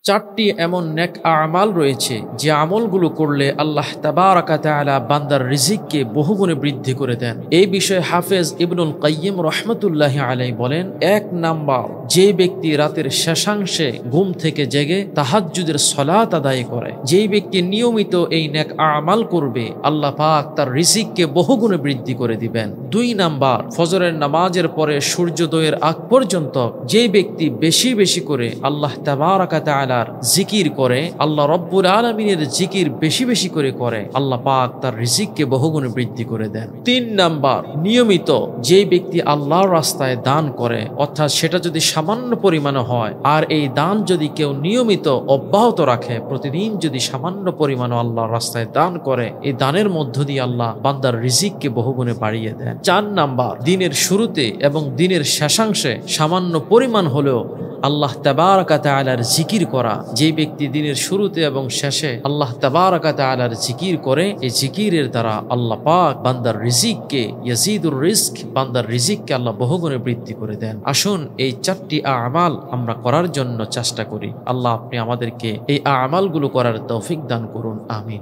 চারটি এমন নেক আমাল রয়েছে যে আমলগুলো করলে আল্লাহ তাবারাকা তাআলা বান্দার রিজিককে বহুগুণে বৃদ্ধি করে দেন। এই বিষয়ে হাফেজ ইবনুল কাইয়িম রাহমাতুল্লাহি আলাইহি বলেন, ১ নাম্বার, যে ব্যক্তি রাতের শেষাংশে ঘুম থেকে জেগে তাহাজ্জুদের সালাত আদায় করে, যেই ব্যক্তি নিয়মিত এই নেক আমাল করবে আল্লাহ পাক তার রিজিককে বহুগুণে বৃদ্ধি করে দিবেন। ২ নাম্বার, ফজরের নামাজের পরে সূর্যোদয়ের আগ পর্যন্ত যে ব্যক্তি বেশি বেশি করে আল্লাহ তাবারাকা তাআলা জিকির করে, আল্লাহ রব্বুল আলামিনের জিকির বেশি বেশি করে আল্লাহ পাক তার রিজিককে বহুগুণে বৃদ্ধি করে দেন। ৩ নাম্বার, নিয়মিত যে ব্যক্তি আল্লাহর রাস্তায় দান করে, অর্থাৎ সেটা যদি সামান্য পরিমাণে হয়, আর এই দান যদি কেউ নিয়মিত অব্যাহত রাখে, প্রতিদিন যদি সামান্য পরিমাণে আল্লাহর রাস্তায় দান করে, এই দানের মধ্য দিয়ে আল্লাহ বান্দার রিজিককে বহুগুণে বাড়িয়ে দেন। ৪ নাম্বার, দিনের শুরুতে এবং দিনের শেষাংশে সামান্য পরিমাণ হলেও আল্লাহ তাবারাকা তাআলার জিকির করা, যে ব্যক্তি দিনের শুরুতে এবং শেষে আল্লাহ তাবারাকা তাআলার জিকির করে, এই জিকিরের দ্বারা আল্লাহ পাক বান্দার রিজিককে ইয়াজিদুর রিজক, বান্দার রিজিককে আল্লাহ বহুগুণে বৃদ্ধি করে দেন। আসুন এই ৪টি আমাল আমরা করার জন্য চেষ্টা করি। আল্লাহ আপনি আমাদেরকে এই আমালগুলো করার তৌফিক দান করুন। আমিন।